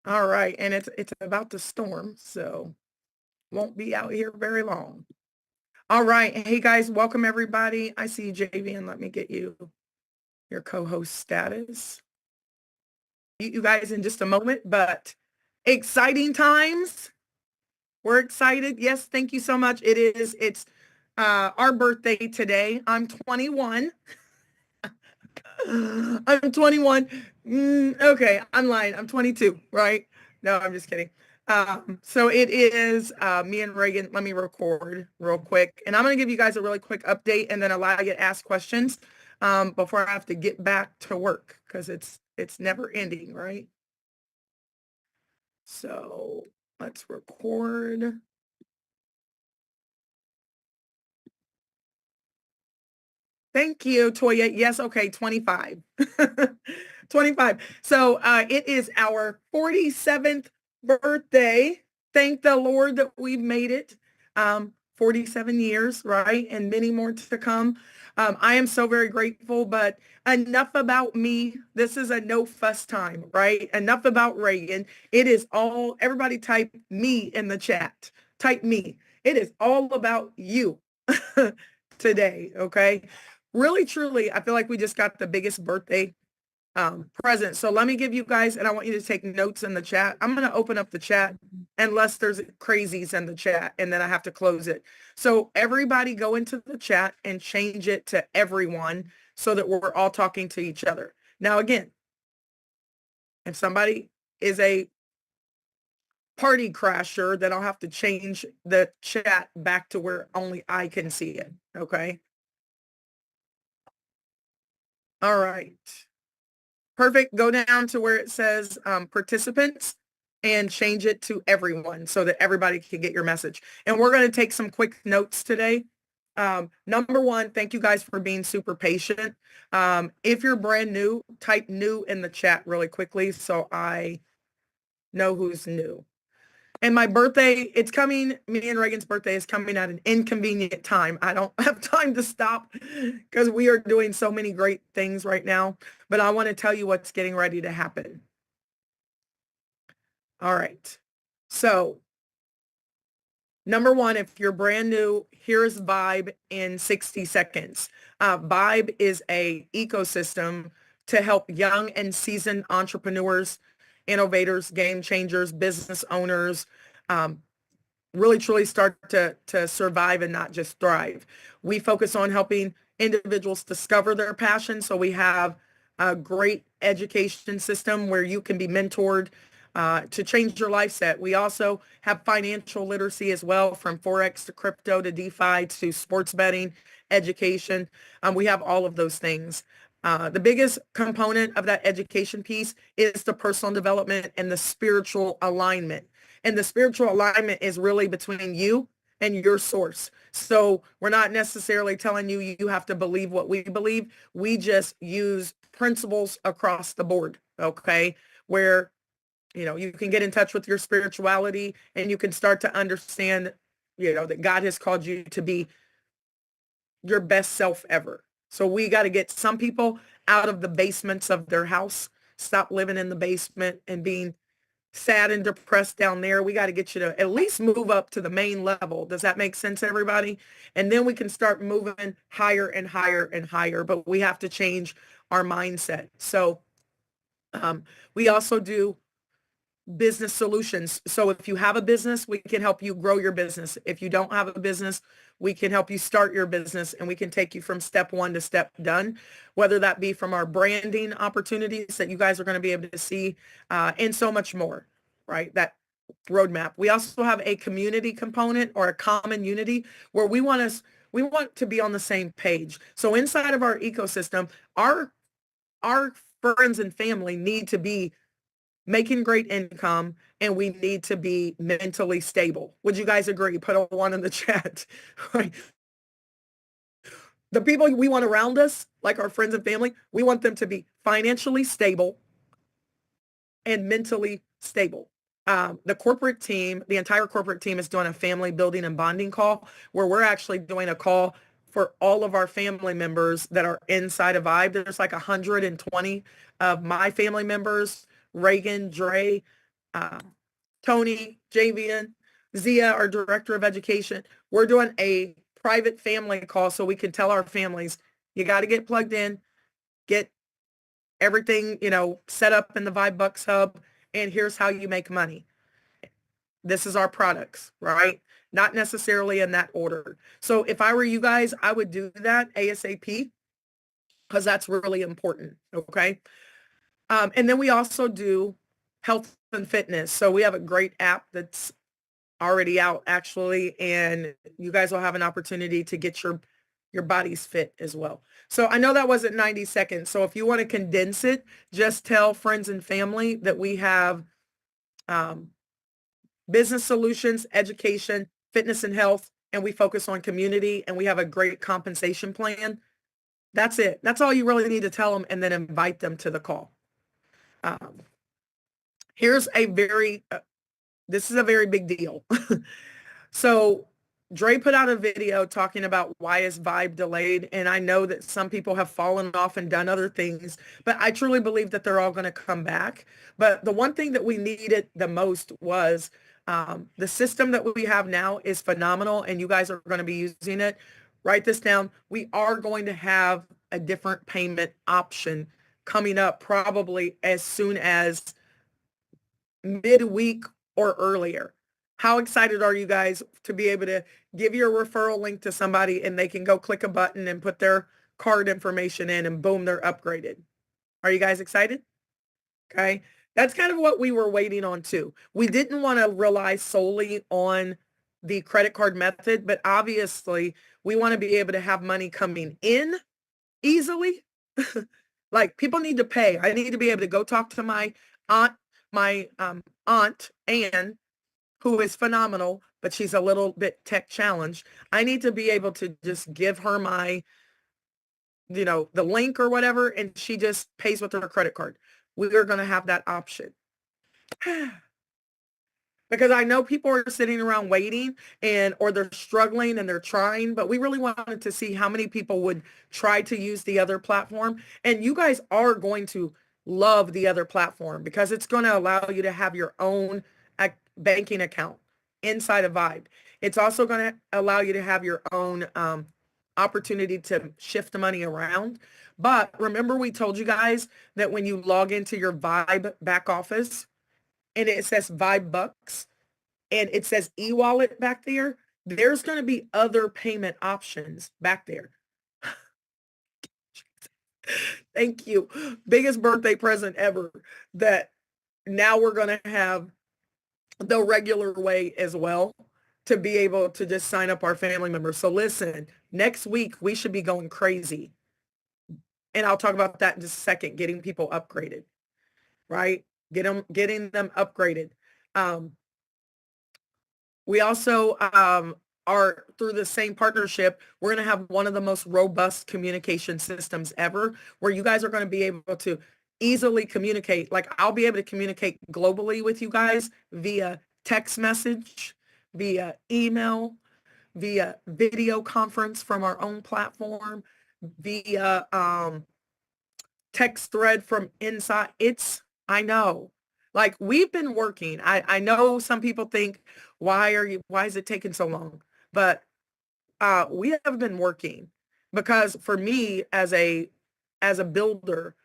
All right, and it's about to storm, so won't be out here very long. All right, hey guys, welcome everybody. I see you, JV, and let me get you your co-host status. You guys in just a moment, but exciting times. We're excited. Yes, thank you so much. It's our birthday today. I'm 21. I'm 21. Okay, I'm lying. I'm 22, right? No, I'm just kidding. So it is me and Reagan. Let me record real quick. And I'm going to give you guys a really quick update and then allow you to ask questions before I have to get back to work because it's never ending, right? So let's record. Thank you, Toya. Yes, okay, 25. 25. So it is our 47th birthday. Thank the Lord that we've made it. 47 years, right? And many more to come. I am so very grateful, but enough about me. This is a no fuss time, right? Enough about Reagan. It is all, everybody type me in the chat. Type me. It is all about you today, okay? Really, truly, I feel like we just got the biggest birthday present. So let me give you guys, and I want you to take notes in the chat. I'm going to open up the chat unless there's crazies in the chat, and then I have to close it. So everybody go into the chat and change it to everyone so that we're all talking to each other. Now, again, if somebody is a party crasher, then I'll have to change the chat back to where only I can see it, okay? All right. Perfect. Go down to where it says participants and change it to everyone so that everybody can get your message. And we're going to take some quick notes today. Number one, thank you guys for being super patient. If you're brand new, type new in the chat really quickly so I know who's new. And my birthday, it's coming, me and Reagan's birthday is coming at an inconvenient time. I don't have time to stop because we are doing so many great things right now. But I want to tell you what's getting ready to happen. All right. So number one, if you're brand new, here's VYB in 60 seconds. VYB is a ecosystem to help young and seasoned entrepreneurs, innovators, game changers, business owners, really truly start to survive and not just thrive. We focus on helping individuals discover their passion. So we have a great education system where you can be mentored to change your life set. We also have financial literacy as well, from Forex to crypto to DeFi to sports betting, education. We have all of those things. The biggest component of that education piece is the personal development and the spiritual alignment. And the spiritual alignment is really between you and your source. So we're not necessarily telling you you have to believe what we believe. We just use principles across the board, okay? Where, you know, you can get in touch with your spirituality and you can start to understand, you know, that God has called you to be your best self ever. So we got to get some people out of the basements of their house, stop living in the basement and being sad and depressed down there. We got to get you to at least move up to the main level. Does that make sense, everybody? And then we can start moving higher and higher and higher, but we have to change our mindset. So we also do business solutions. So if you have a business, we can help you grow your business. If you don't have a business, we can help you start your business, and we can take you from step one to step done, whether that be from our branding opportunities that you guys are going to be able to see and so much more, right? That roadmap. We also have a community component or a common unity where we want to be on the same page. So inside of our ecosystem, our friends and family need to be making great income, and we need to be mentally stable. Would you guys agree? Put a one in the chat. Right? The people we want around us, like our friends and family, we want them to be financially stable and mentally stable. The corporate team, the entire corporate team is doing a family building and bonding call where we're actually doing a call for all of our family members that are inside of VYB. There's like 120 of my family members, Reagan, Dre, Tony, Javian, Zia, our director of education, we're doing a private family call so we can tell our families, you got to get plugged in, get everything, set up in the VYB Bucks Hub, and here's how you make money. This is our products, right? Not necessarily in that order. So if I were you guys, I would do that ASAP because that's really important, okay? And then we also do health and fitness. So we have a great app that's already out actually, and you guys will have an opportunity to get your bodies fit as well. So I know that wasn't 90 seconds. So if you want to condense it, just tell friends and family that we have business solutions, education, fitness and health, and we focus on community, and we have a great compensation plan. That's it. That's all you really need to tell them, and then invite them to the call. Here's a this is a very big deal. So Dre put out a video talking about why is VYB delayed. And I know that some people have fallen off and done other things, but I truly believe that they're all going to come back. But the one thing that we needed the most was the system that we have now is phenomenal, and you guys are going to be using it. Write this down. We are going to have a different payment option coming up probably as soon as midweek or earlier. How excited are you guys to be able to give your referral link to somebody and they can go click a button and put their card information in and boom, they're upgraded? Are you guys excited? Okay. That's kind of what we were waiting on too. We didn't want to rely solely on the credit card method, but obviously we want to be able to have money coming in easily. Like people need to pay. I need to be able to go talk to my aunt, aunt Anne, who is phenomenal, but she's a little bit tech challenged. I need to be able to just give her my, the link or whatever, and she just pays with her credit card. We are going to have that option. Because I know people are sitting around waiting or they're struggling and they're trying, but we really wanted to see how many people would try to use the other platform. And you guys are going to love the other platform because it's going to allow you to have your own banking account inside of VYB. It's also going to allow you to have your own opportunity to shift the money around. But remember, we told you guys that when you log into your VYB back office and it says VYB Bucks and it says e-wallet back there, there's going to be other payment options back there. Thank you. Biggest birthday present ever, that now we're going to have the regular way as well to be able to just sign up our family members. So listen, next week we should be going crazy. And I'll talk about that in just a second, getting people upgraded, right? Getting them upgraded. We also are, through the same partnership, we're going to have one of the most robust communication systems ever, where you guys are going to be able to easily communicate. Like I'll be able to communicate globally with you guys via text message, via email, via video conference from our own platform, via text thread from inside. I know, like we've been working. I know some people think, why is it taking so long? But we have been working because for me as a builder,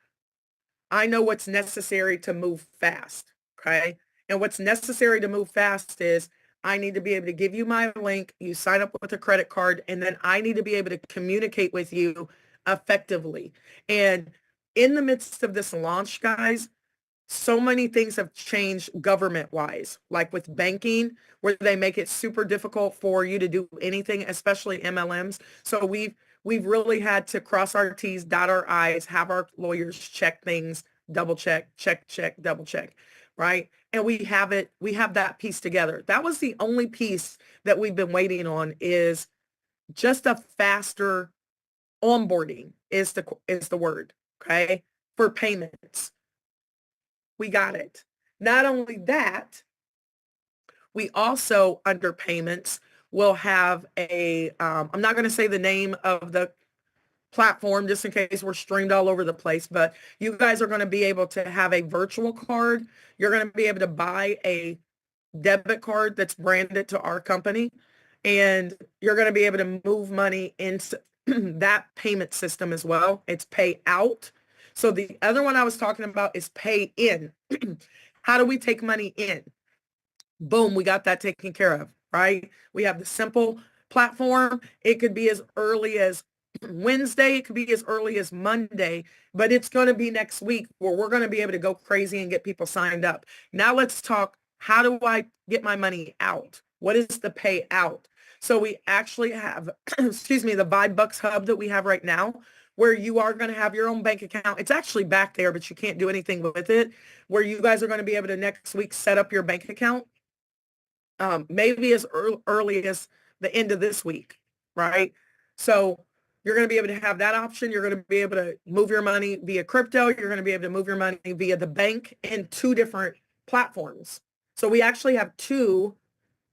I know what's necessary to move fast. Okay. And what's necessary to move fast is I need to be able to give you my link, you sign up with a credit card, and then I need to be able to communicate with you effectively. And in the midst of this launch, guys, so many things have changed government-wise, like with banking, where they make it super difficult for you to do anything, especially MLMs. So we've really had to cross our T's, dot our I's, have our lawyers check things, double check, double check, right? And we have that piece together. That was the only piece that we've been waiting on, is just a faster onboarding is the word, okay? For payments. We got it. Not only that, we also, under payments, will have I'm not going to say the name of the platform just in case we're streamed all over the place, but you guys are going to be able to have a virtual card. You're going to be able to buy a debit card that's branded to our company, and you're going to be able to move money into that payment system as well. It's pay out. So the other one I was talking about is pay in. How do we take money in? Boom, we got that taken care of, right? We have the simple platform. It could be as early as Wednesday. It could be as early as Monday, but it's going to be next week where we're going to be able to go crazy and get people signed up. Now let's talk, how do I get my money out? What is the pay out? So we actually have, excuse me, the VYB Bucks hub that we have right now, where you are going to have your own bank account. It's actually back there, but you can't do anything with it, where you guys are going to be able to next week set up your bank account. Maybe as early as the end of this week, right? So you're going to be able to have that option. You're going to be able to move your money via crypto. You're going to be able to move your money via the bank in 2 different platforms. So we actually have 2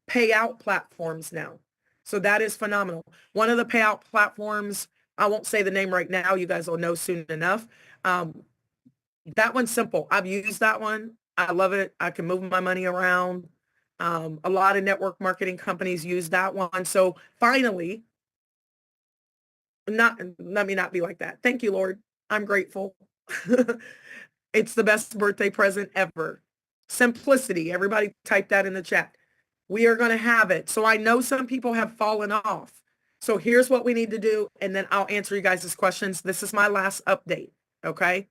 payout platforms now. So that is phenomenal. One of the payout platforms, I won't say the name right now. You guys will know soon enough. That one's simple. I've used that one. I love it. I can move my money around. A lot of network marketing companies use that one. So finally, let me not be like that. Thank you, Lord. I'm grateful. It's the best birthday present ever. Simplicity. Everybody type that in the chat. We are going to have it. So I know some people have fallen off. So here's what we need to do, and then I'll answer you guys' questions. This is my last update, okay?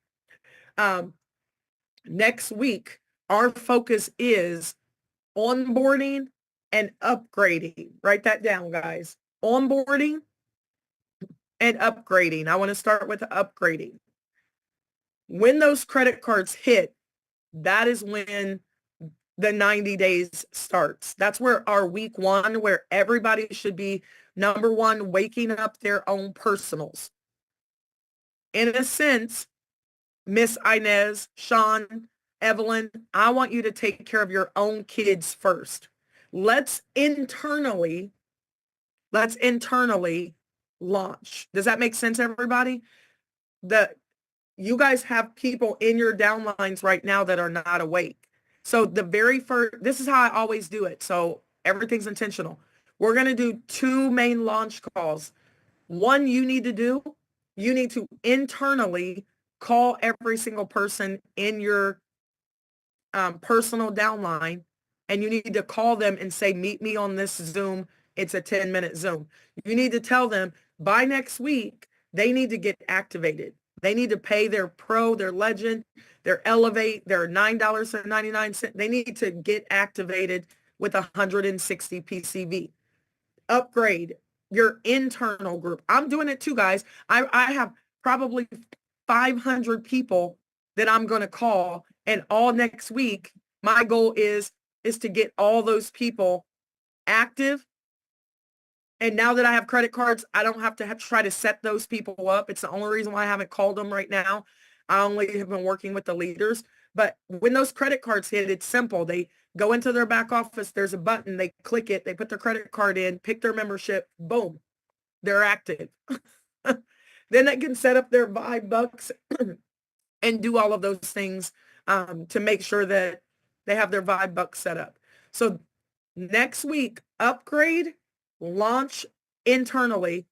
Next week, our focus is onboarding and upgrading. Write that down, guys. Onboarding and upgrading. I want to start with upgrading. When those credit cards hit, that is when the 90 days starts. That's where our week 1, where everybody should be, number 1, waking up their own personals. In a sense, Miss Inez, Sean, Evelyn, I want you to take care of your own kids first. Let's internally launch. Does that make sense, everybody? You guys have people in your downlines right now that are not awake. So the very first, this is how I always do it. So everything's intentional. We're going to do 2 main launch calls. One you need to internally call every single person in your personal downline, and you need to call them and say, meet me on this Zoom. It's a 10-minute Zoom. You need to tell them by next week, they need to get activated. They need to pay their Pro, their Legend, their Elevate, their $9.99. They need to get activated with 160 PCV. Upgrade your internal group. I'm doing it too, guys. I have probably 500 people that I'm going to call, and all next week, my goal is to get all those people active. And now that I have credit cards, I don't have to try to set those people up. It's the only reason why I haven't called them right now. I only have been working with the leaders. But when those credit cards hit, it's simple. They go into their back office. There's a button. They click it. They put their credit card in, pick their membership. Boom. They're active. Then they can set up their VYB Bucks and do all of those things to make sure that they have their VYB Bucks set up. So next week, upgrade, launch internally,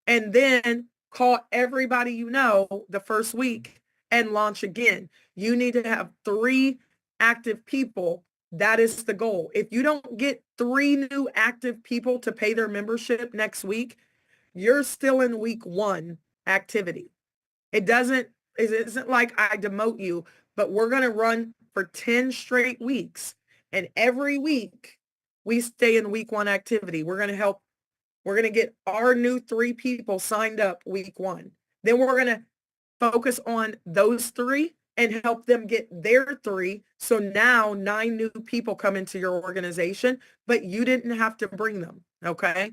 and then call everybody you know the first week and launch again. You need to have 3 active people. That is the goal. If you don't get 3 new active people to pay their membership next week, you're still in week 1 activity. It isn't like I demote you, but we're going to run for 10 straight weeks. And every week we stay in week 1 activity. We're going to get our new 3 people signed up week 1. Then we're going to focus on those 3 and help them get their 3. So now 9 new people come into your organization, but you didn't have to bring them. Okay.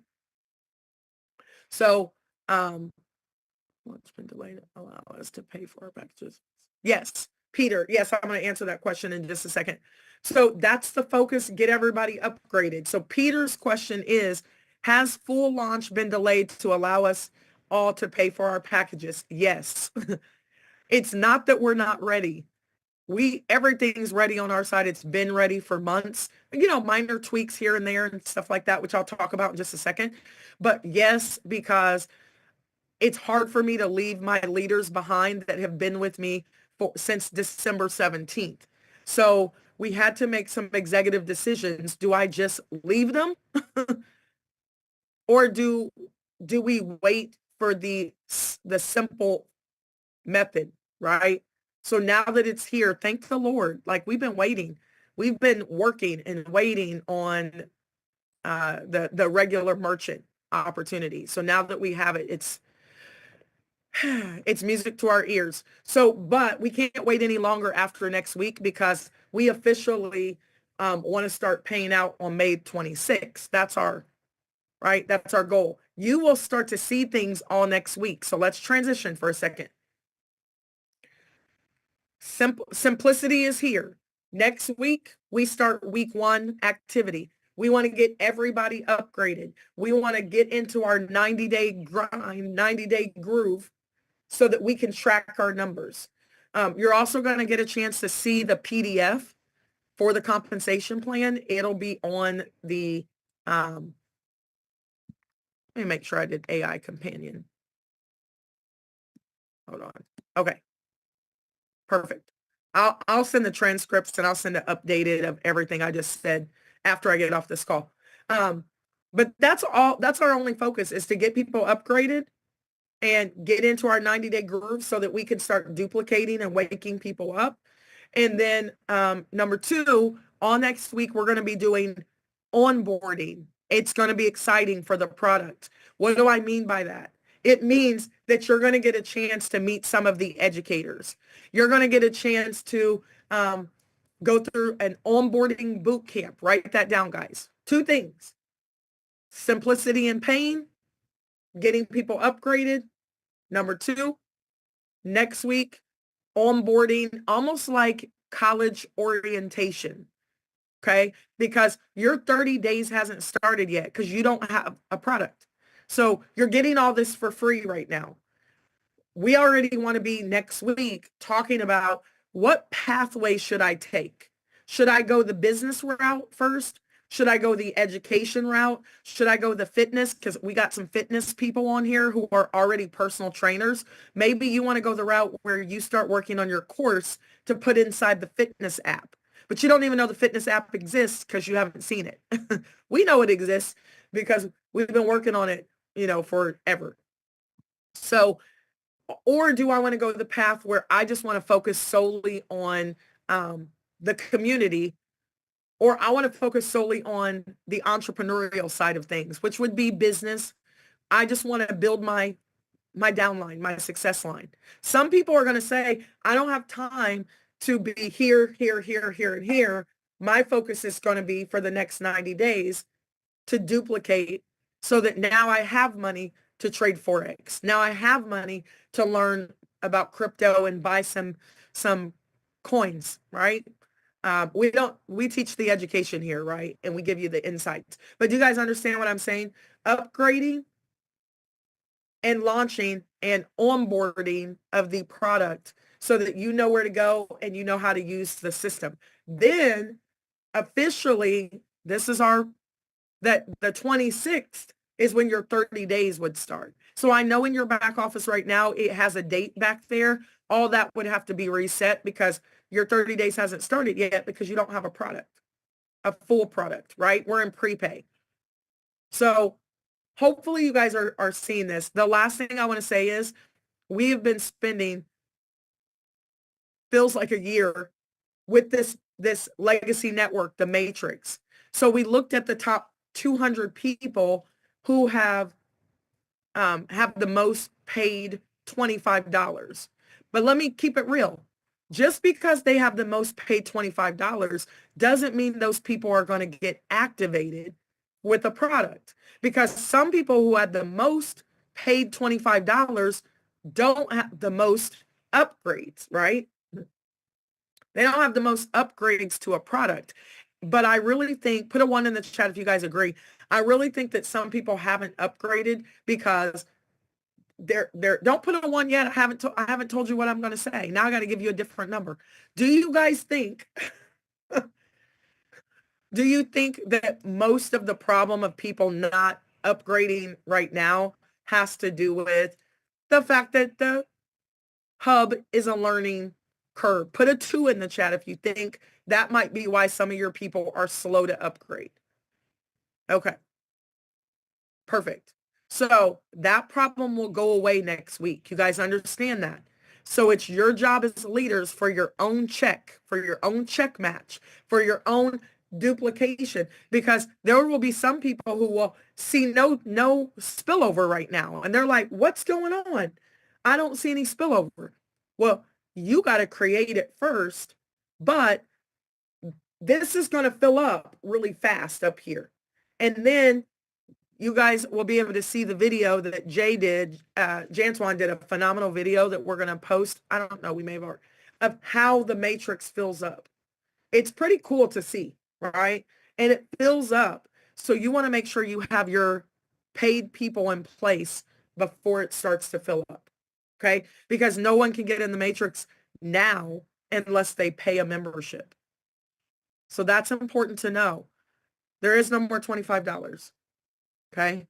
So, what's been delayed allow us to pay for our packages? Yes, Peter. Yes, I'm going to answer that question in just a second. So that's the focus. Get everybody upgraded. So Peter's question is, has full launch been delayed to allow us all to pay for our packages. Yes. It's not that we're not ready. Everything's ready on our side. It's been ready for months. Minor tweaks here and there and stuff like that, which I'll talk about in just a second. But yes, because it's hard for me to leave my leaders behind that have been with me since December 17th. So we had to make some executive decisions. Do I just leave them or do we wait for the simple method, right? So now that it's here, thank the Lord. Like we've been waiting. We've been working and waiting on the regular merchant opportunity. So now that we have it, it's music to our ears. So, but we can't wait any longer after next week because we officially want to start paying out on May 26th. That's our goal. You will start to see things all next week. So let's transition for a second. Simplicity is here. Next week, we start week 1 activity. We want to get everybody upgraded. We want to get into our 90-day grind, 90-day groove so that we can track our numbers. You're also going to get a chance to see the PDF for the compensation plan. It'll be on the, let me make sure I did AI companion. Hold on. Okay. Perfect. I'll send the transcripts and I'll send it updated of everything I just said after I get off this call. But that's our only focus is to get people upgraded and get into our 90-day groove so that we can start duplicating and waking people up. And then number 2, all next week, we're going to be doing onboarding. It's going to be exciting for the product. What do I mean by that? It means that you're going to get a chance to meet some of the educators. You're going to get a chance to go through an onboarding boot camp. Write that down, guys. 2 things. Simplicity and pain, getting people upgraded. Number 2, next week, onboarding, almost like college orientation. Okay? Because your 30 days hasn't started yet because you don't have a product. So you're getting all this for free right now. We already want to be next week talking about what pathway should I take? Should I go the business route first? Should I go the education route? Should I go the fitness? Because we got some fitness people on here who are already personal trainers. Maybe you want to go the route where you start working on your course to put inside the fitness app. But you don't even know the fitness app exists because you haven't seen it. We know it exists because we've been working on it, forever. So, or do I want to go the path where I just want to focus solely on the community, or I want to focus solely on the entrepreneurial side of things, which would be business. I just want to build my downline, my success line. Some people are going to say, I don't have time to be here, here, here, here, and here. My focus is going to be for the next 90 days to duplicate so that now I have money to trade Forex. Now I have money to learn about crypto and buy some coins, right? We teach the education here, right? And we give you the insights. But do you guys understand what I'm saying? Upgrading and launching and onboarding of the product so that you know where to go and you know how to use the system. Then officially, this is the 26th is when your 30 days would start. So I know in your back office right now, it has a date back there. All that would have to be reset because your 30 days hasn't started yet because you don't have a product, a full product, right? We're in prepay. So hopefully you guys are seeing this. The last thing I want to say is we have been spending, feels like a year with this legacy network, the Matrix. So we looked at the top 200 people who have the most paid $25. But let me keep it real. Just because they have the most paid $25 doesn't mean those people are going to get activated with a product. Because some people who had the most paid $25 don't have the most upgrades, right? They don't have the most upgrades to a product. But I really think, put a 1 in the chat if you guys agree. I really think that some people haven't upgraded because don't put a 1 yet. I haven't told you what I'm going to say. Now I got to give you a different number. Do you guys think, do you think that most of the problem of people not upgrading right now has to do with the fact that the hub is a learning curve? Put a 2 in the chat if you think that might be why some of your people are slow to upgrade. Okay. Perfect. So that problem will go away next week. You guys understand that? So it's your job as leaders for your own check, for your own check match, for your own duplication, because there will be some people who will see no spillover right now. And they're like, what's going on? I don't see any spillover. Well, you got to create it first, but this is going to fill up really fast up here. And then you guys will be able to see the video that Jay did. Janswan did a phenomenal video that we're going to post. I don't know, we may have already, of how the matrix fills up. It's pretty cool to see, right? And it fills up. So you want to make sure you have your paid people in place before it starts to fill up. Okay? Because no one can get in the matrix now unless they pay a membership. So that's important to know. There is no more $25. Okay.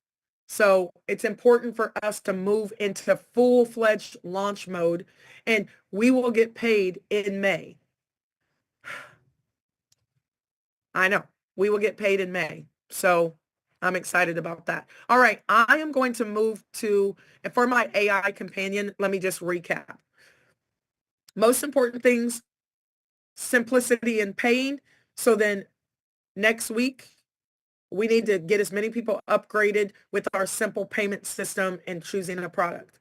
So it's important for us to move into full-fledged launch mode, and we will get paid in May. I know we will get paid in May. So I'm excited about that. All right. I am going to move to, and for my AI companion, let me just recap. Most important things, simplicity and paying. So then next week, we need to get as many people upgraded with our simple payment system and choosing a product.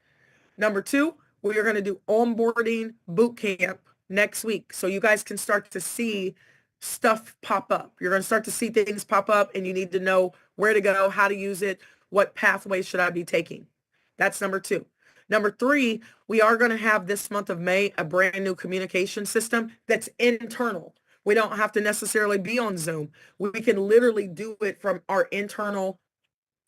Number 2, we are going to do onboarding boot camp next week. So you guys can start to see stuff pop up. You're going to start to see things pop up, and you need to know where to go, how to use it, what pathway should I be taking. That's number 2. Number 3, we are going to have this month of May a brand new communication system that's internal. We don't have to necessarily be on Zoom. We can literally do it from our internal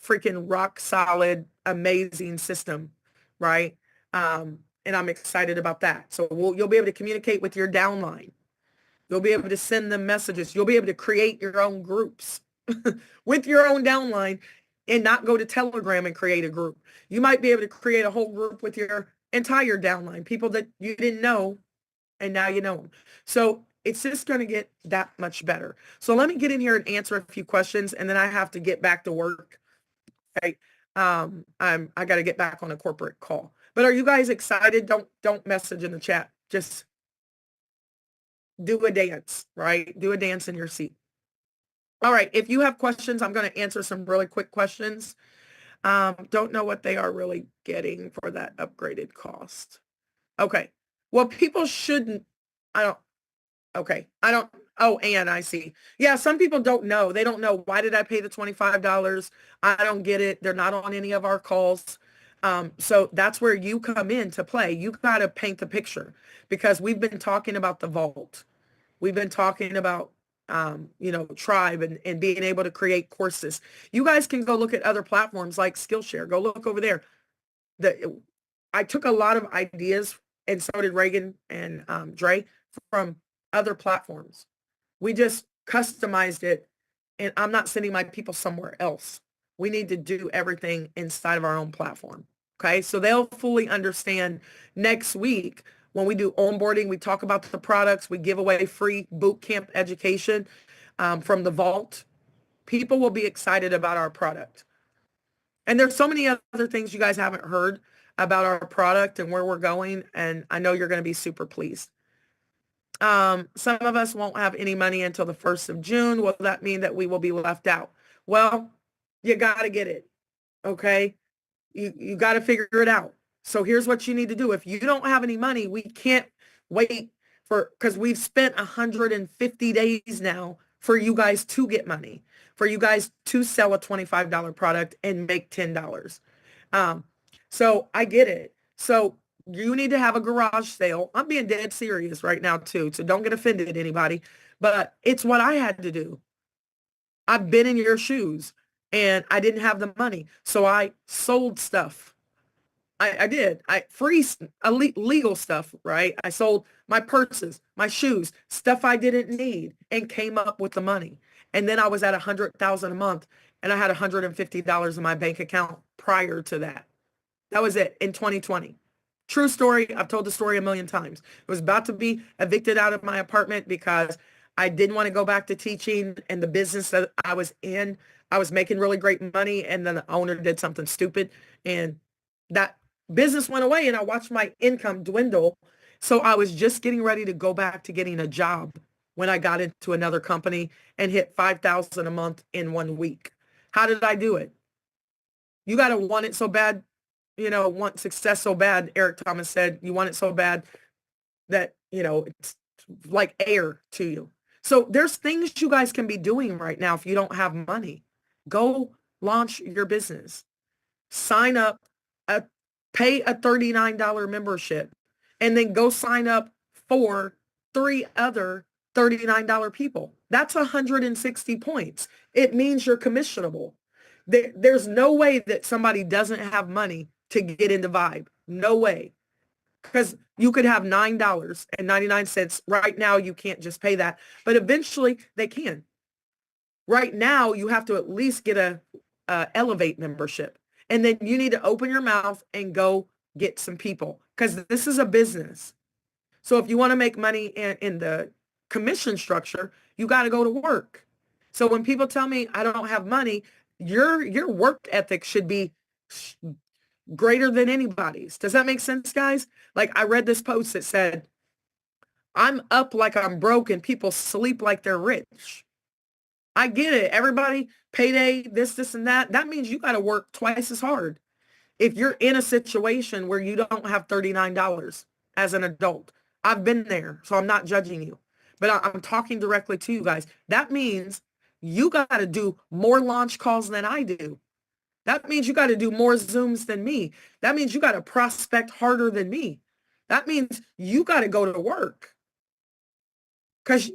freaking rock solid, amazing system, right? And I'm excited about that. So you'll be able to communicate with your downline. You'll be able to send them messages. You'll be able to create your own groups with your own downline and not go to Telegram and create a group. You might be able to create a whole group with your entire downline, people that you didn't know, and now you know them. So it's just going to get that much better. So let me get in here and answer a few questions, and then I have to get back to work. Okay. I got to get back on a corporate call. But are you guys excited? Don't message in the chat. Just do a dance, right? Do a dance in your seat. All right. If you have questions, I'm going to answer some really quick questions. Don't know what they are really getting for that upgraded cost. Okay. Well, people shouldn't, okay. Oh, and I see. Yeah, some people don't know. They don't know, why did I pay the $25? I don't get it. They're not on any of our calls. So that's where you come in to play. You got to paint the picture, because we've been talking about the vault. We've been talking about, Tribe and being able to create courses. You guys can go look at other platforms like Skillshare. Go look over there. I took a lot of ideas, and so did Reagan and Dre, from other platforms. We just customized it, and I'm not sending my people somewhere else. We need to do everything inside of our own platform. Okay, so they'll fully understand next week when we do onboarding. We talk about the products. We give away free boot camp education from the vault. People will be excited about our product. And there's so many other things you guys haven't heard about our product and where we're going, and I know you're going to be super pleased. Some of us won't have any money until the 1st of June. Will that mean that we will be left out? Well, you got to get it. Okay. You got to figure it out. So here's what you need to do. If you don't have any money, we can't wait because we've spent 150 days now for you guys to get money, for you guys to sell a $25 product and make $10. So I get it. So you need to have a garage sale. I'm being dead serious right now too. So don't get offended, anybody, but it's what I had to do. I've been in your shoes and I didn't have the money. So I sold stuff. I did. Legal stuff, right? I sold my purses, my shoes, stuff I didn't need, and came up with the money. And then I was at 100,000 a month, and I had $150 in my bank account prior to that. That was it in 2020. True story. I've told the story a million times. I was about to be evicted out of my apartment because I didn't want to go back to teaching, and the business that I was in, I was making really great money, and then the owner did something stupid, and that business went away, and I watched my income dwindle. So I was just getting ready to go back to getting a job when I got into another company and hit 5,000 a month in 1 week. How did I do it? You got to want it so bad, want success so bad. Eric Thomas said, you want it so bad that, it's like air to you. So there's things you guys can be doing right now if you don't have money. Go launch your business. Sign up, pay a $39 membership, and then go sign up for 3 other $39 people. That's 160 points. It means you're commissionable. There's no way that somebody doesn't have money to get into VYB. No way. Because you could have $9.99. Right now, you can't just pay that, but eventually they can. Right now, you have to at least get a Elevate membership. And then you need to open your mouth and go get some people, because this is a business. So if you want to make money in the commission structure, you got to go to work. So when people tell me I don't have money, your work ethic should be greater than anybody's. Does that make sense, guys? Like, I read this post that said, I'm up like I'm broke and people sleep like they're rich. I get it. Everybody, payday, this, and that. That means you got to work twice as hard. If you're in a situation where you don't have $39 as an adult, I've been there, so I'm not judging you, but I'm talking directly to you guys. That means you got to do more launch calls than I do. That means you got to do more Zooms than me. That means you got to prospect harder than me. That means you got to go to work, because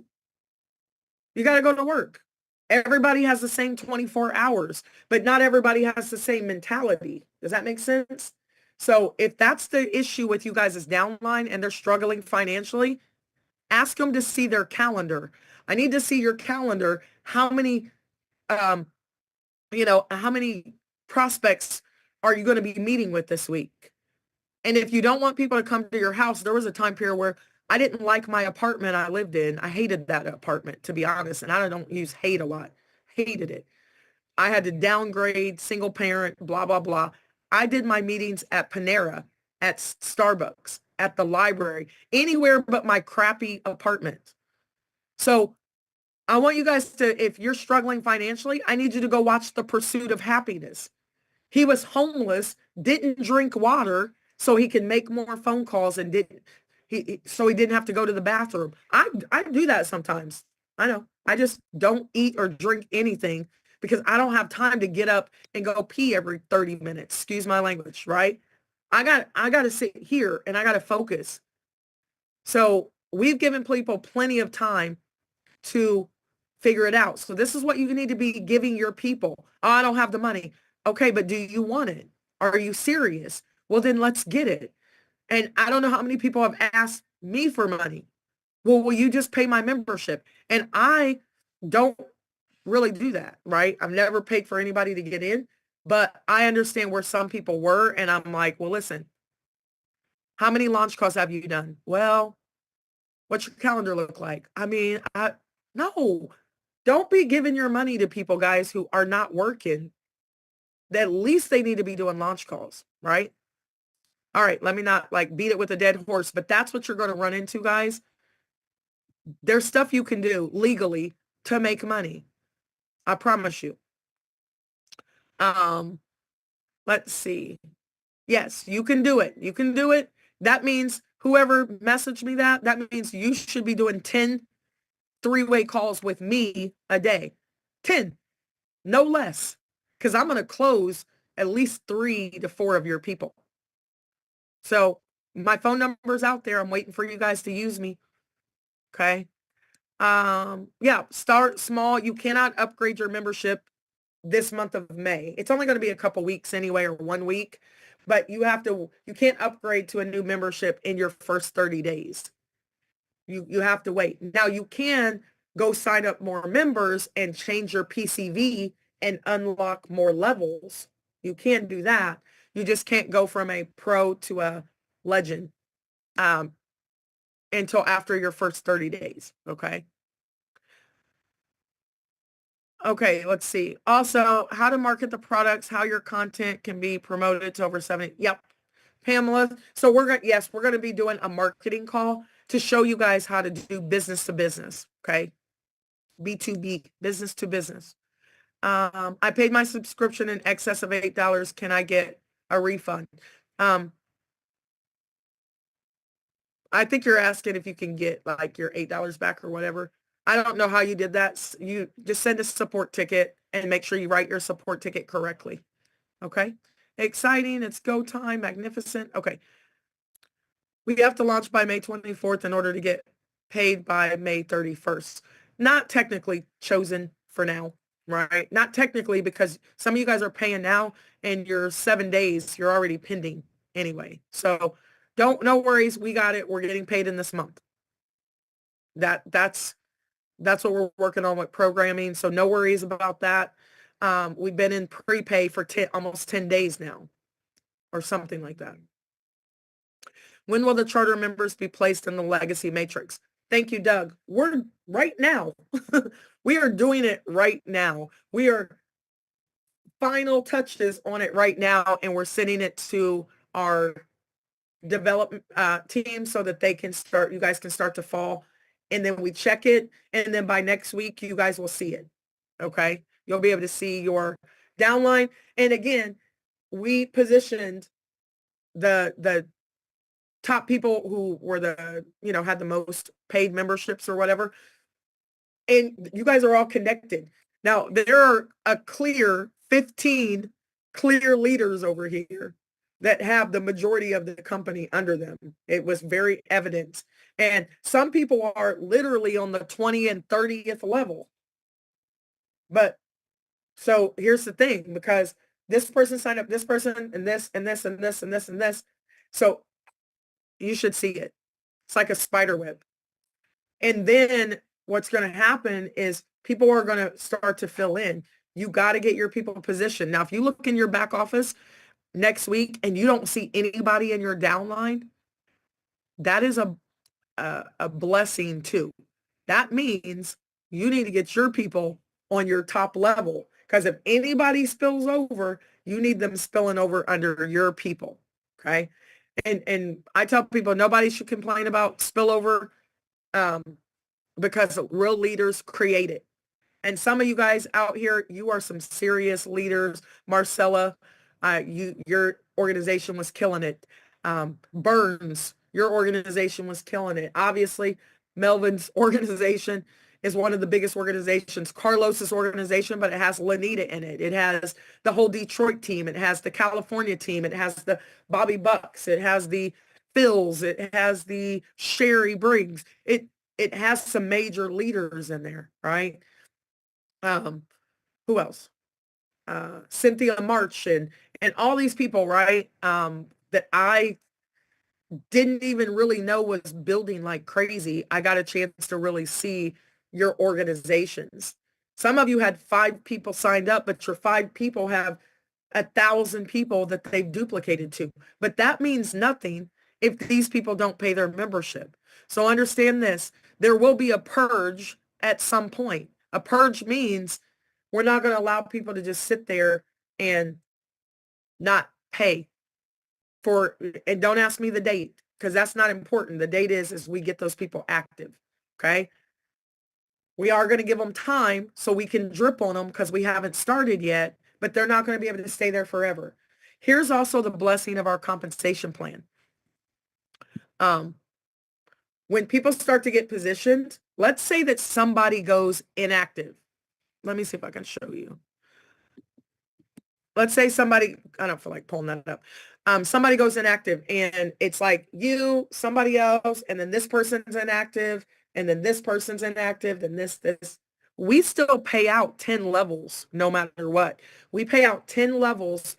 you got to go to work. Everybody has the same 24 hours, but not everybody has the same mentality. Does that make sense? So if that's the issue with you guys' downline and they're struggling financially, ask them to see their calendar. I need to see your calendar. How many, how many prospects are you going to be meeting with this week? And if you don't want people to come to your house, there was a time period where I didn't like my apartment I lived in. I hated that apartment, to be honest. And I don't use hate a lot. Hated it. I had to downgrade, single parent, blah, blah, blah. I did my meetings at Panera, at Starbucks, at the library, anywhere but my crappy apartment. So I want you guys to, if you're struggling financially, I need you to go watch The Pursuit of Happiness. He was homeless, didn't drink water so he could make more phone calls, and so he didn't have to go to the bathroom. I do that sometimes. I know. I just don't eat or drink anything because I don't have time to get up and go pee every 30 minutes. Excuse my language, right? I got to sit here and I got to focus. So we've given people plenty of time to figure it out. So this is what you need to be giving your people. Oh, I don't have the money. Okay, but do you want it? Are you serious? Well, then let's get it. And I don't know how many people have asked me for money. Well, will you just pay my membership? And I don't really do that, right? I've never paid for anybody to get in, but I understand where some people were. And I'm like, well, listen, how many launch calls have you done? Well, what's your calendar look like? I mean, no, don't be giving your money to people, guys, who are not working. At least they need to be doing launch calls, right? All right, let me not like beat it with a dead horse, but that's what you're going to run into, guys. There's stuff you can do legally to make money. I promise you. Let's see. Yes, you can do it. You can do it. That means whoever messaged me that means you should be doing 10 three-way calls with me a day. 10, no less. Because I'm going to close at least 3 to 4 of your people. So my phone number's out there. I'm waiting for you guys to use me. Okay. Yeah, start small. You cannot upgrade your membership this month of May. It's only going to be a couple weeks anyway, or 1 week, but you can't upgrade to a new membership in your first 30 days. You have to wait. Now you can go sign up more members and change your PCV and unlock more levels. You can do that. You just can't go from a pro to a legend until after your first 30 days. Okay. Okay, let's see. Also, how to market the products, how your content can be promoted to over 70. Yep. Pamela. So we're going to be doing a marketing call to show you guys how to do business to business. Okay. B2B, business to business. I paid my subscription in excess of $8. Can I get a refund? I think you're asking if you can get like your $8 back or whatever. I don't know how you did that. You just send a support ticket and make sure you write your support ticket correctly. Okay. Exciting. It's go time. Magnificent. Okay. We have to launch by May 24th in order to get paid by May 31st. Not technically chosen for now, right? Not technically, because some of you guys are paying now and your 7 days, you're already pending anyway. So no worries. We got it. We're getting paid in this month. That's what we're working on with programming. So no worries about that. We've been in prepay for almost 10 days now or something like that. When will the charter members be placed in the legacy matrix? Thank you, Doug. We're right now. We are doing it right now. We are final touches on it right now, and we're sending it to our development team so that you guys can start to fall. And then we check it. And then by next week, you guys will see it. Okay. You'll be able to see your downline. And again, we positioned the top people who were had the most paid memberships or whatever. And you guys are all connected. Now, there are a clear 15 clear leaders over here that have the majority of the company under them. It was very evident. And some people are literally on the 20th and 30th level. But so here's the thing, because this person signed up, this person, and this, and this, and this, and this, and this. So you should see it. It's like a spider web. And then what's going to happen is people are going to start to fill in. You got to get your people positioned. Now, if you look in your back office next week and you don't see anybody in your downline, that is a blessing too. That means you need to get your people on your top level, because if anybody spills over, you need them spilling over under your people. Okay. And I tell people nobody should complain about spillover because real leaders create it. And some of you guys out here, you are some serious leaders. Marcella, your organization was killing it. Burns, your organization was killing it. Obviously, Melvin's organization is one of the biggest organizations. Carlos's organization, but it has Lanita in it. It has the whole Detroit team. It has the California team. It has the Bobby Bucks. It has the Phils. It has the Sherry Briggs. It has some major leaders in there, right? Who else? Cynthia March and all these people, right? That I didn't even really know was building like crazy. I got a chance to really see your organizations. Some of you had 5 people signed up, but your 5 people have 1,000 people that they've duplicated to. But that means nothing if these people don't pay their membership. So understand this, there will be a purge at some point. A purge means we're not going to allow people to just sit there and not pay for, and don't ask me the date, because that's not important. The date is we get those people active. Okay. We are going to give them time so we can drip on them because we haven't started yet, but they're not going to be able to stay there forever. Here's also the blessing of our compensation plan. When people start to get positioned, let's say that somebody goes inactive. Let me see if I can show you. Let's say somebody, I don't feel like pulling that up. Somebody goes inactive and it's like you, somebody else, and then this person's inactive, and then this person's inactive, then this. We still pay out 10 levels no matter what. We pay out 10 levels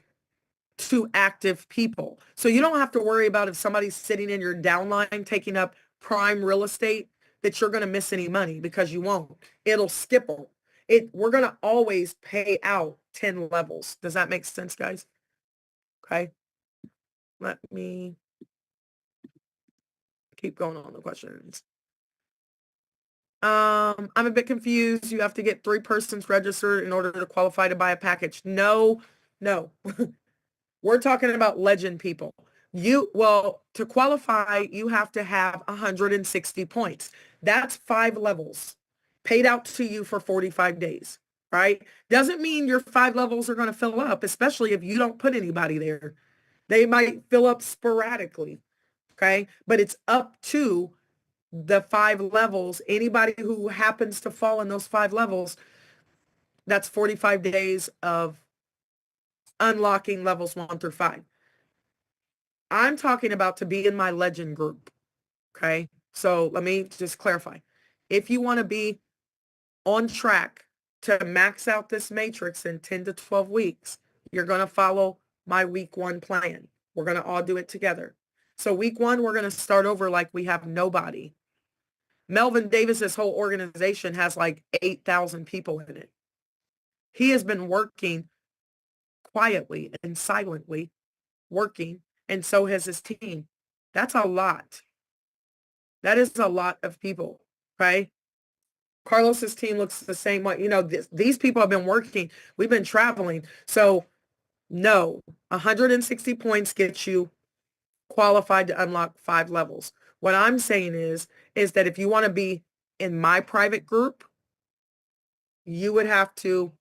to active people. So you don't have to worry about if somebody's sitting in your downline taking up prime real estate that you're going to miss any money, because you won't. It'll skip them. We're going to always pay out 10 levels. Does that make sense, guys? Okay. Let me keep going on the questions. I'm a bit confused. You have to get 3 persons registered in order to qualify to buy a package. No. We're talking about legend people. To qualify, you have to have 160 points. That's 5 levels paid out to you for 45 days, right? Doesn't mean your 5 levels are going to fill up, especially if you don't put anybody there. They might fill up sporadically, okay? But it's up to the 5 levels. Anybody who happens to fall in those 5 levels, that's 45 days of unlocking levels 1 through 5. I'm talking about to be in my legend group. Okay. So let me just clarify. If you want to be on track to max out this matrix in 10 to 12 weeks, you're going to follow my week 1 plan. We're going to all do it together. So week 1, we're going to start over like we have nobody. Melvin Davis's whole organization has like 8,000 people in it. He has been working quietly and silently, working, and so has his team. That's a lot. That is a lot of people, right? Carlos's team looks the same way. These people have been working. We've been traveling. So no, 160 points gets you qualified to unlock 5 levels. What I'm saying is that if you want to be in my private group, you would have to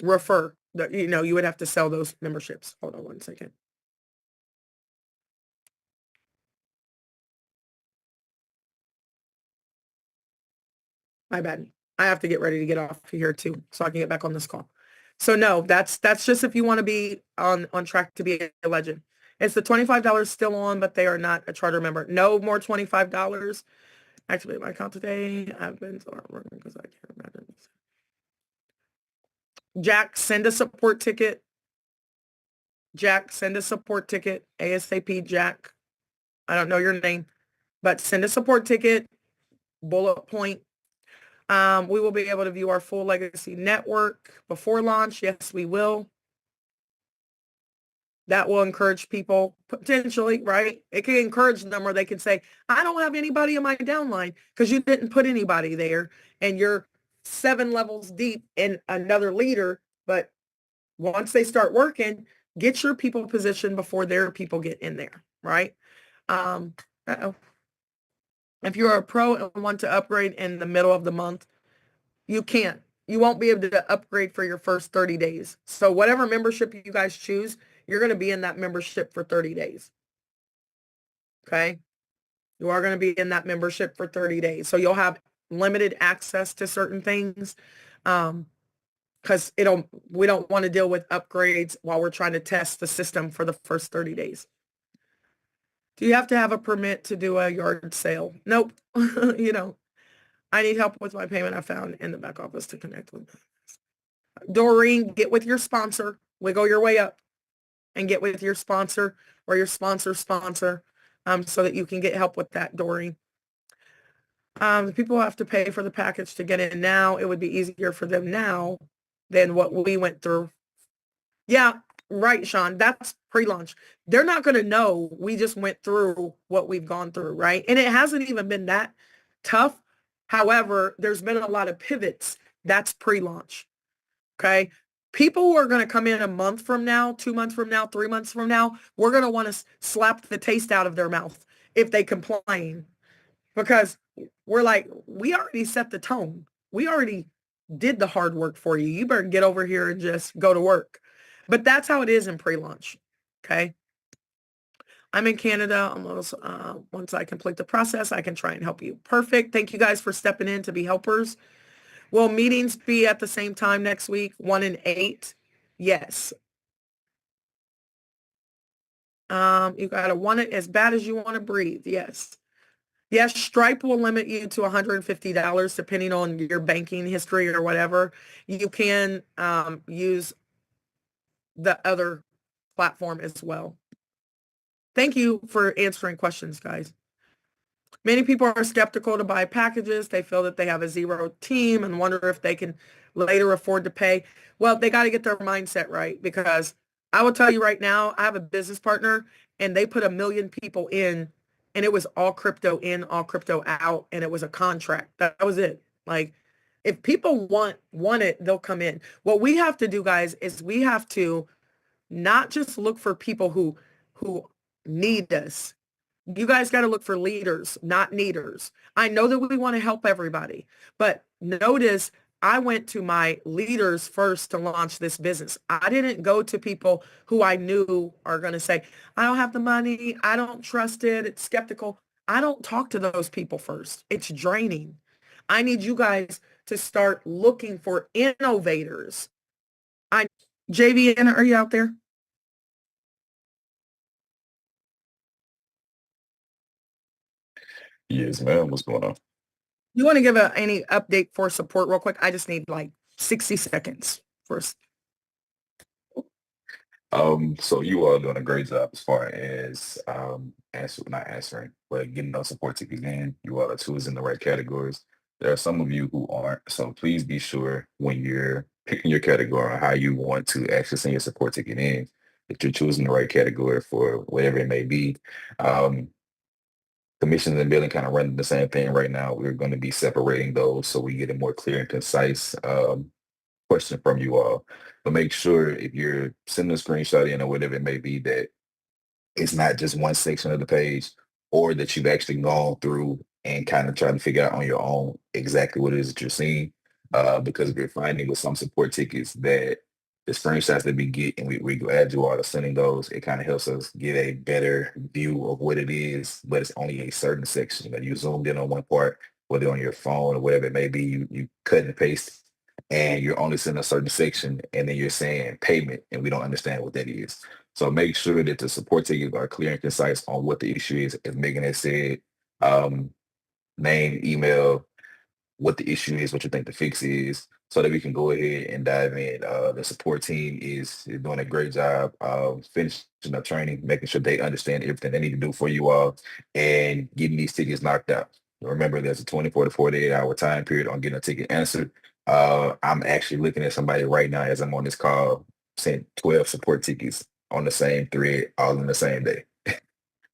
refer. You would have to sell those memberships. Hold on one second. My bad. I have to get ready to get off here too, so I can get back on this call. So no, that's just if you want to be on track to be a legend. It's the $25 still on, but they are not a charter member. No more $25. Activate my account today. I've been so heartbroken because I can't imagine this. Jack, send a support ticket. Jack, send a support ticket. ASAP, Jack. I don't know your name, but send a support ticket. Bullet point. We will be able to view our full legacy network before launch. Yes, we will. That will encourage people potentially, right? It can encourage them, or they can say, I don't have anybody in my downline because you didn't put anybody there and you're 7 levels deep in another leader. But once they start working, get your people positioned before their people get in there, right? If you're a pro and want to upgrade in the middle of the month, you can't. You won't be able to upgrade for your first 30 days. So whatever membership you guys choose, you're going to be in that membership for 30 days. Okay? You are going to be in that membership for 30 days. So you'll have limited access to certain things. Because we don't want to deal with upgrades while we're trying to test the system for the first 30 days. Do you have to have a permit to do a yard sale? Nope. I need help with my payment. I found in the back office to connect with. Doreen, get with your sponsor. Wiggle your way up and get with your sponsor or your sponsor so that you can get help with that, Doreen. The people have to pay for the package to get in now. It would be easier for them now than what we went through. Yeah, right, Sean. That's pre-launch. They're not going to know we just went through what we've gone through, right? And it hasn't even been that tough. However, there's been a lot of pivots. That's pre-launch. Okay. People who are going to come in a month from now, 2 months from now, 3 months from now, we're going to want to slap the taste out of their mouth if they complain, because we're like, we already set the tone. We already did the hard work for you. You better get over here and just go to work. But that's how it is in pre-launch. Okay. I'm in Canada. Almost, once I complete the process, I can try and help you. Perfect. Thank you guys for stepping in to be helpers. Will meetings be at the same time next week? 1 and 8? Yes. You got to want it as bad as you want to breathe. Yes. Yes, Stripe will limit you to $150 depending on your banking history or whatever. You can use the other platform as well. Thank you for answering questions, guys. Many people are skeptical to buy packages. They feel that they have a zero team and wonder if they can later afford to pay. Well, they got to get their mindset right, because I will tell you right now, I have a business partner and they put 1 million people in, and it was all crypto in, all crypto out, and it was a contract. That was it. Like, if people want it, they'll come in. What we have to do, guys, is we have to not just look for people who need us. You guys got to look for leaders, not needers. I know that we want to help everybody, but notice I went to my leaders first to launch this business. I didn't go to people who I knew are going to say, I don't have the money, I don't trust it, it's skeptical. I don't talk to those people first. It's draining. I need you guys to start looking for innovators. JVN, are you out there? Yes, ma'am. What's going on? You want to give any update for support real quick? I just need like 60 seconds first. So you are doing a great job as far as not answering, but getting those support tickets in. You all are choosing the right categories. There are some of you who aren't, so please be sure when you're picking your category on how you want to actually send your support ticket in, that you're choosing the right category for whatever it may be. Um, Commissions and billing kind of run the same thing right now. We're going to be separating those so we get a more clear and concise question from you all. But make sure if you're sending a screenshot in or whatever it may be, that it's not just one section of the page, or that you've actually gone through and kind of trying to figure out on your own exactly what it is that you're seeing. Because we're finding with some support tickets that the screenshots that we get, and we glad you all are sending those, it kind of helps us get a better view of what it is, but it's only a certain section. You zoomed in on one part, whether on your phone or whatever it may be, you cut and paste, and you're only sending a certain section, and then you're saying payment, and we don't understand what that is. So make sure that the support tickets are clear and concise on what the issue is. As Megan has said, um, name, email, what the issue is, what you think the fix is, so that we can go ahead and dive in. The support team is doing a great job finishing up training, making sure they understand everything they need to do for you all, and getting these tickets knocked out. Remember, there's a 24 to 48-hour time period on getting a ticket answered. I'm actually looking at somebody right now as I'm on this call, sent 12 support tickets on the same thread, all in the same day.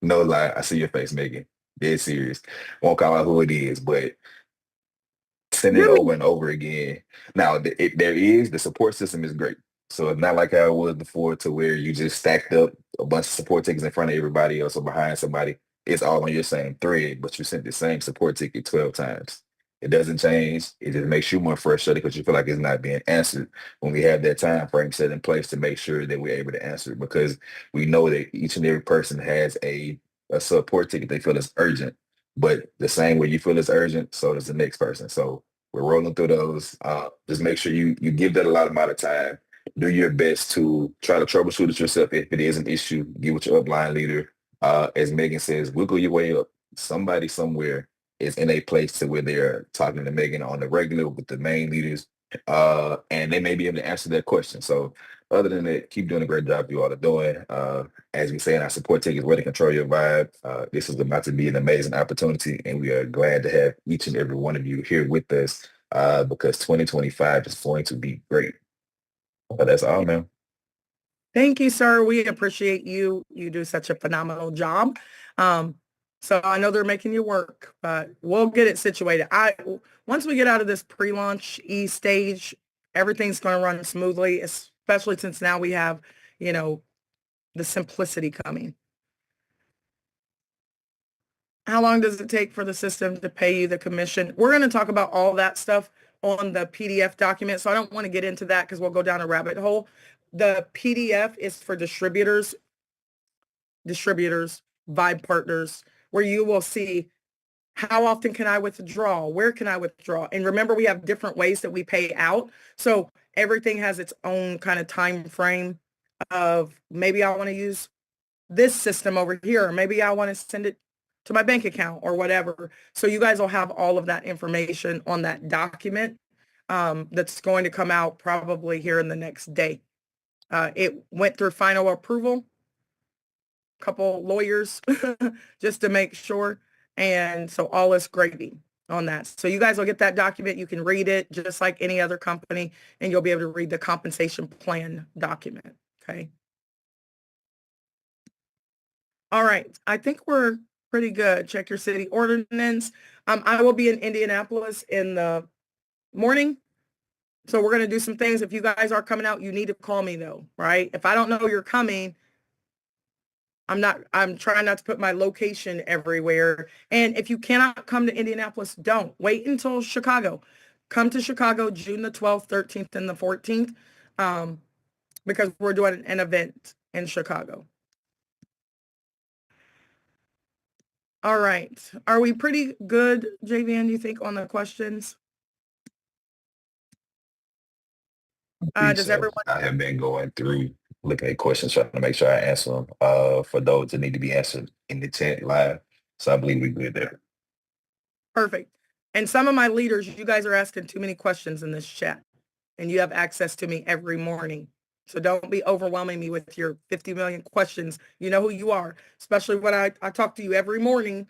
No lie, I see your face, Megan. Dead serious. Won't call out who it is, but send it over Really? and over again. Now, there is the support system is great. So it's not like how it was before, to where you just stacked up a bunch of support tickets in front of everybody else or behind somebody. It's all on your same thread, but you sent the same support ticket 12 times. It doesn't change. It just makes you more frustrated because you feel like it's not being answered, when we have that time frame set in place to make sure that we're able to answer it, because we know that each and every person has a support ticket they feel is urgent. But the same way you feel it's urgent, so does the next person. So we're rolling through those. Just make sure you give that a lot amount of time. Do your best to try to troubleshoot it yourself if it is an issue. Get with your upline leader. As Megan says, wiggle your way up. Somebody somewhere is in a place to where they're talking to Megan on the regular with the main leaders, and they may be able to answer that question. So other than that, keep doing a great job you all are doing. As we say in our support tickets, where to control your vibe. This is about to be an amazing opportunity, and we are glad to have each and every one of you here with us, because 2025 is going to be great. But that's all, man. Thank you, sir. We appreciate you. You do such a phenomenal job. Um, so I know they're making you work, but we'll get it situated. Once we get out of this pre-launch stage, everything's going to run smoothly, especially since now we have, you know, the simplicity coming. How long does it take for the system to pay you the commission? We're going to talk about all that stuff on the PDF document, so I don't want to get into that because we'll go down a rabbit hole. The PDF is for distributors, VYB partners, where you will see how often can I withdraw? Where can I withdraw? And remember, we have different ways that we pay out. So everything has its own kind of time frame of, maybe I want to use this system over here, or maybe I want to send it to my bank account or whatever. So you guys will have all of that information on that document that's going to come out probably here in the next day. It went through final approval, couple lawyers just to make sure. And so all is gravy on that. So you guys will get that document. You can read it just like any other company, and you'll be able to read the compensation plan document. Okay. All right. I think we're pretty good. Check your city ordinance. I will be in Indianapolis in the morning. So we're going to do some things. If you guys are coming out, you need to call me though, right? If I don't know you're coming, I'm trying not to put my location everywhere. And if you cannot come to Indianapolis, don't wait until Chicago. Come to Chicago, June the 12th, 13th, and the 14th, because we're doing an event in Chicago. All right. Are we pretty good, JVN, you think, on the questions? Does So everyone? I have been going through looking at questions, trying to make sure I answer them for those that need to be answered in the chat live. So I believe we're good there. Perfect. And some of my leaders, you guys are asking too many questions in this chat, and you have access to me every morning. So don't be overwhelming me with your 50 million questions. You know who you are, especially when I talk to you every morning,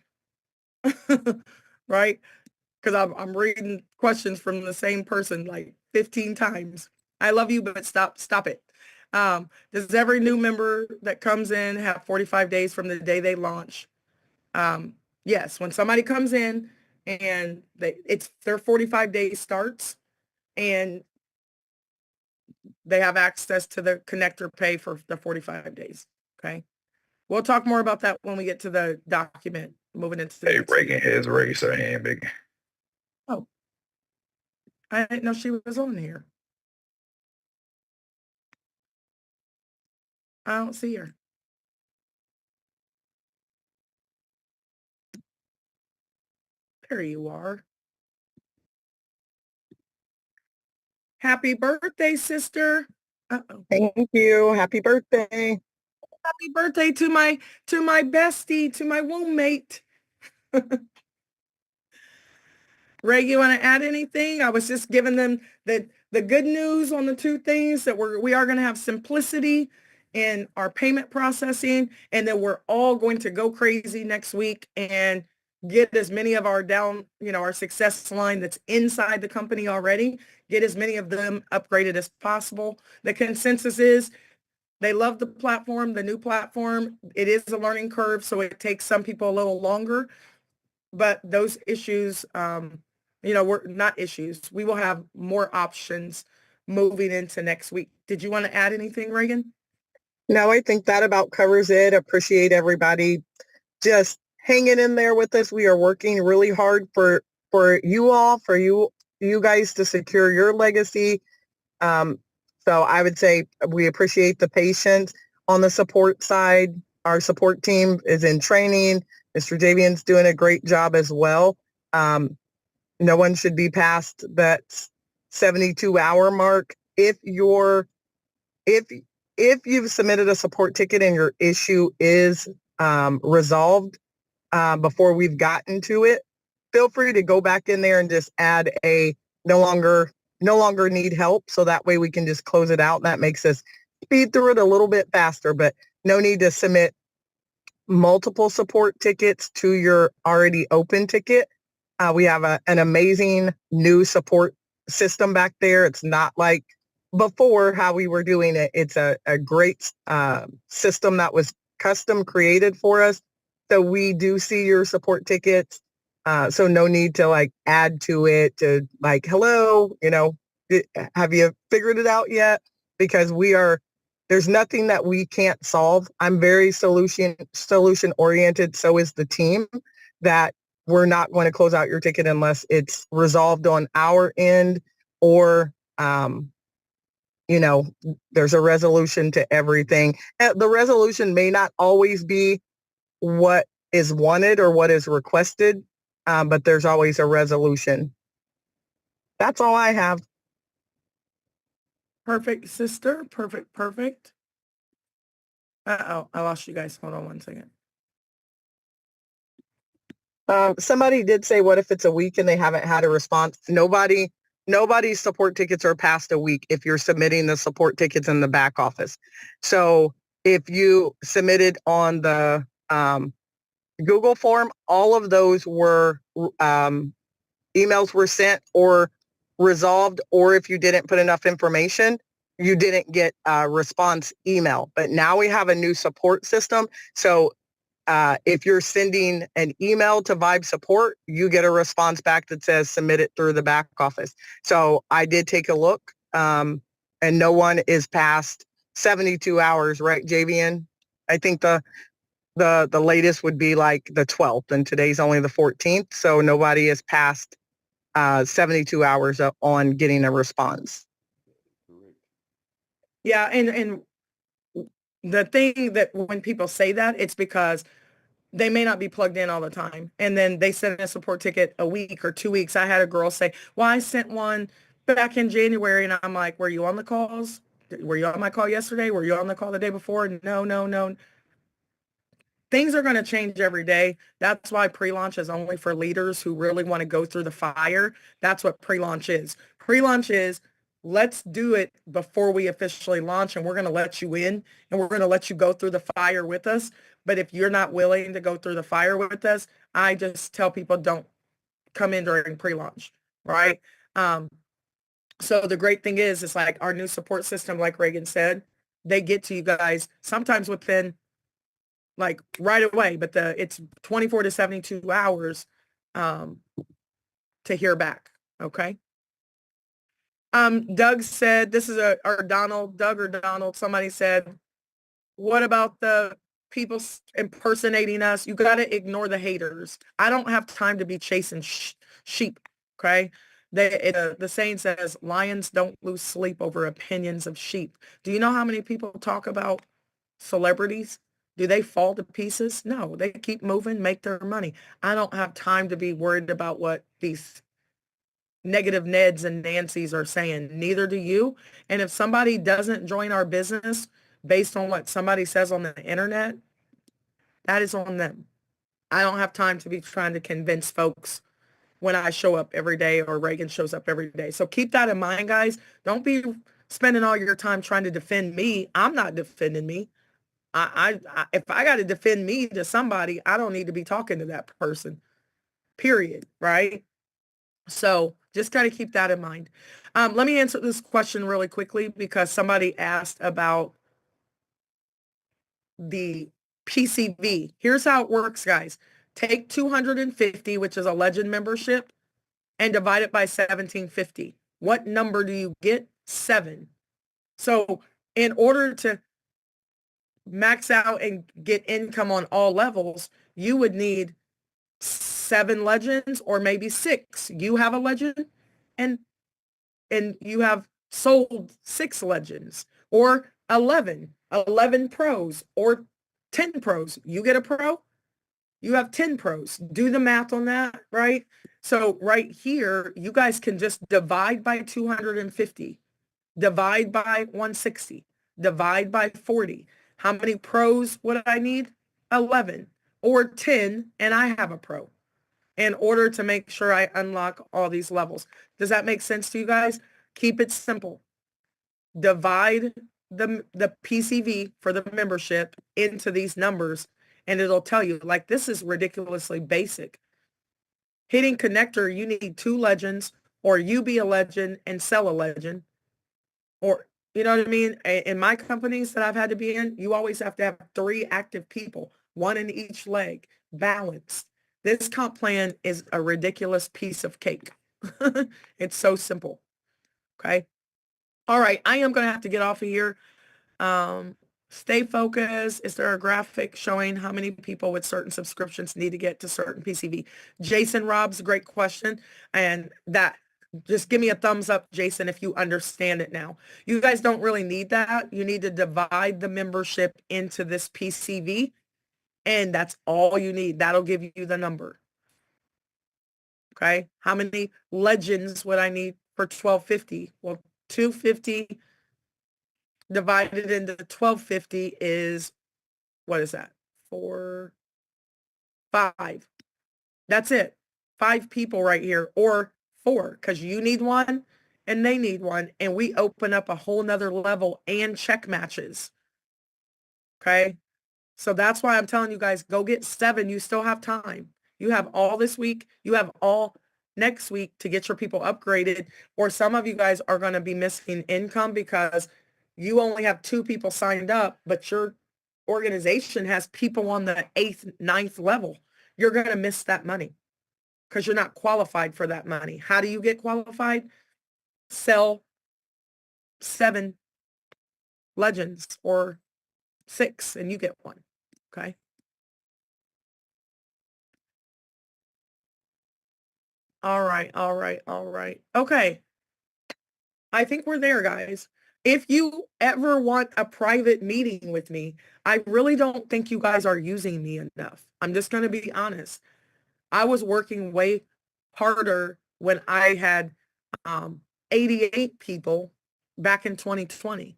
right? Because I'm reading questions from the same person like 15 times. I love you, but stop it. Does every new member that comes in have 45 days from the day they launch? Yes, when somebody comes in and it's their 45 days starts, and they have access to the connector pay for the 45 days. Okay. We'll talk more about that when we get to the document moving into the Hey, next Reagan week. has raised her hand, big. Oh, I didn't know she was on here. I don't see her. There you are. Happy birthday, sister. Uh-oh. Thank you. Happy birthday. Happy birthday to my bestie, to my womb mate. Ray, you want to add anything? I was just giving them the good news on the two things that we are going to have simplicity in our payment processing, and that we're all going to go crazy next week and get as many of our our success line that's inside the company already, get as many of them upgraded as possible. The consensus is they love the platform, the new platform. It is a learning curve, so it takes some people a little longer, but those issues, we're not issues. We will have more options moving into next week. Did you want to add anything, Reagan? No, I think that about covers it. Appreciate everybody just hanging in there with us. We are working really hard for you all, for you guys to secure your legacy. So I would say we appreciate the patience on the support side. Our support team is in training. Mr. Javian's doing a great job as well. No one should be past that 72-hour mark. If you've submitted a support ticket and your issue is resolved before we've gotten to it, feel free to go back in there and just add a no longer need help. So that way we can just close it out. That makes us speed through it a little bit faster, but no need to submit multiple support tickets to your already open ticket. We have an amazing new support system back there. It's not like before how we were doing it. It's a great system that was custom created for us. So we do see your support tickets. So no need to like add to it to like, hello, have you figured it out yet? Because there's nothing that we can't solve. I'm very solution oriented. So is the team, that we're not going to close out your ticket unless it's resolved on our end, or, there's a resolution to everything. The resolution may not always be what is wanted or what is requested, but there's always a resolution. That's all I have. Perfect, sister. Perfect. Uh-oh, I lost you guys. Hold on one second. Somebody did say, what if it's a week and they haven't had a response? Nobody nobody's support tickets are past a week if you're submitting the support tickets in the back office. So if you submitted on the Google form, all of those were emails were sent or resolved, or if you didn't put enough information, you didn't get a response email. But now we have a new support system. So if you're sending an email to VYB support, you get a response back that says submit it through the back office. So I did take a look, and no one is past 72 hours, right, Javian? I think the latest would be like the 12th, and today's only the 14th. So nobody is past 72 hours on getting a response. Yeah, and the thing that when people say that, it's because they may not be plugged in all the time. And then they send a support ticket a week or 2 weeks. I had a girl say, well, I sent one back in January. And I'm like, were you on the calls? Were you on my call yesterday? Were you on the call the day before? No. Things are going to change every day. That's why pre-launch is only for leaders who really want to go through the fire. That's what pre-launch is. Pre-launch is, let's do it before we officially launch, and we're going to let you in, and we're going to let you go through the fire with us. But if you're not willing to go through the fire with us, I just tell people don't come in during pre-launch, right? So the great thing is, it's like our new support system, like Reagan said, they get to you guys sometimes within like right away, but it's 24 to 72 hours to hear back. Okay. Doug said, this is Doug or Donald, somebody said, what about the people impersonating us? You got to ignore the haters. I don't have time to be chasing sheep. Okay. The saying says, lions don't lose sleep over opinions of sheep. Do you know how many people talk about celebrities? Do they fall to pieces? No, they keep moving, make their money. I don't have time to be worried about what these negative Neds and Nancys are saying. Neither do you. And if somebody doesn't join our business based on what somebody says on the internet, that is on them. I don't have time to be trying to convince folks when I show up every day or Reagan shows up every day. So keep that in mind, guys. Don't be spending all your time trying to defend me. I'm not defending me. If I got to defend me to somebody, I don't need to be talking to that person, period. Right? So just kind of keep that in mind. Let me answer this question really quickly because somebody asked about the PCV. Here's how it works, guys. Take 250, which is a legend membership, and divide it by 1750. What number do you get? 7. So in order to max out and get income on all levels, you would need 7 legends or maybe 6. You have a legend and you have sold 6 legends or 11 pros or 10 pros. You get a pro, you have 10 pros. Do the math on that, right? So right here, you guys can just divide by 250, divide by 160, divide by 40. How many pros would I need? 11 or 10, and I have a pro in order to make sure I unlock all these levels. Does that make sense to you guys? Keep it simple. Divide the PCV for the membership into these numbers, and it'll tell you, like, this is ridiculously basic. Hitting connector, you need 2 legends, or you be a legend and sell a legend. Or, you know what I mean? In my companies that I've had to be in, you always have to have 3 active people, 1 in each leg, balanced. This comp plan is a ridiculous piece of cake. It's so simple. Okay. All right. I am going to have to get off of here. Stay focused. Is there a graphic showing how many people with certain subscriptions need to get to certain PCV? Jason Rob's a great question. And that, just give me a thumbs up, Jason, if you understand it now. You guys don't really need that. You need to divide the membership into this PCV. And that's all you need. That'll give you the number. Okay. How many legends would I need for 1250? Well, 250 divided into 1250 is, what is that? 4, 5. That's it. 5 people right here, or 4, because you need 1 and they need one, and we open up a whole nother level and check matches. Okay. So that's why I'm telling you guys, go get 7. You still have time. You have all this week. You have all next week to get your people upgraded. Or some of you guys are going to be missing income because you only have 2 people signed up, but your organization has people on the 8th, 9th level. You're going to miss that money because you're not qualified for that money. How do you get qualified? Sell 7 legends or 6 and you get 1. Okay. All right. Okay. I think we're there, guys. If you ever want a private meeting with me, I really don't think you guys are using me enough. I'm just going to be honest. I was working way harder when I had 88 people back in 2020.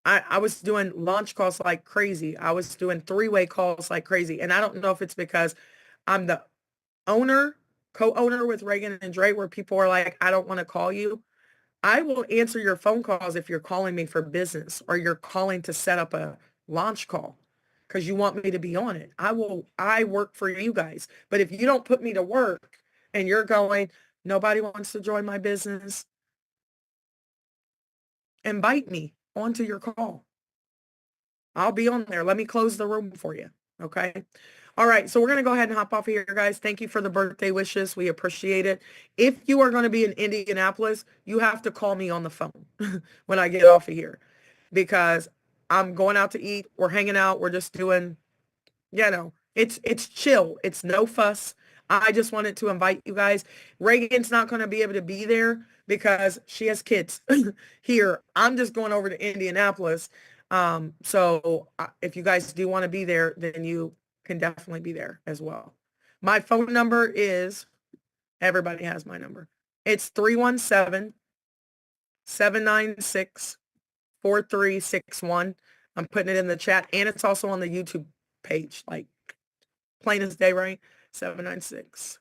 I was doing launch calls like crazy. I was doing 3-way calls like crazy. And I don't know if it's because I'm the owner, co-owner with Reagan and Dre, where people are like, I don't want to call you. I will answer your phone calls if you're calling me for business or you're calling to set up a launch call because you want me to be on it. I work for you guys. But if you don't put me to work and you're going, nobody wants to join my business, invite me onto your call. I'll be on there. Let me close the room for you. Okay. All right. So we're going to go ahead and hop off of here, guys. Thank you for the birthday wishes. We appreciate it. If you are going to be in Indianapolis, you have to call me on the phone when I get off of here because I'm going out to eat. We're hanging out. We're just doing, it's chill. It's no fuss. I just wanted to invite you guys. Reagan's not going to be able to be there because she has kids here. I'm just going over to Indianapolis. So if you guys do want to be there, then you can definitely be there as well. My phone number is, everybody has my number. It's 317-796-4361. I'm putting it in the chat and it's also on the YouTube page, like plain as day, right? 796-4361.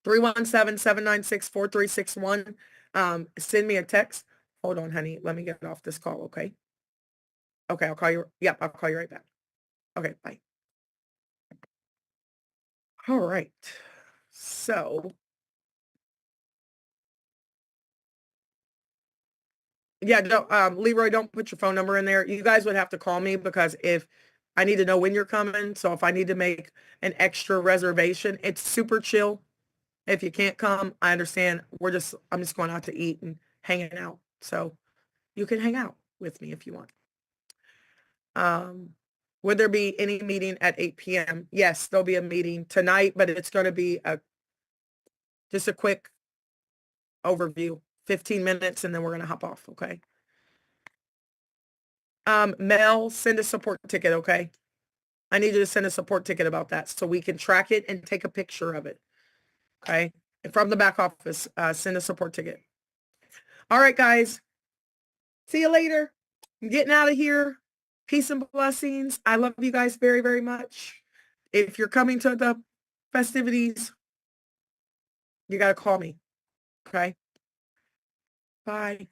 317-796-4361. Send me a text. Hold on, honey. Let me get off this call, okay? Okay, I'll call you. Yep, I'll call you right back. Okay, bye. All right. So, yeah, Leroy, don't put your phone number in there. You guys would have to call me because if I need to know when you're coming. So if I need to make an extra reservation, it's super chill. If you can't come, I understand. I'm just going out to eat and hanging out. So you can hang out with me if you want. Would there be any meeting at 8 p.m.? Yes, there'll be a meeting tonight, but it's going to be just a quick overview, 15 minutes, and then we're going to hop off, okay? Mel, send a support ticket, okay? I need you to send a support ticket about that so we can track it and take a picture of it, okay? And from the back office, send a support ticket. All right, guys. See you later. I'm getting out of here. Peace and blessings. I love you guys very, very much. If you're coming to the festivities, you got to call me. Okay. Bye.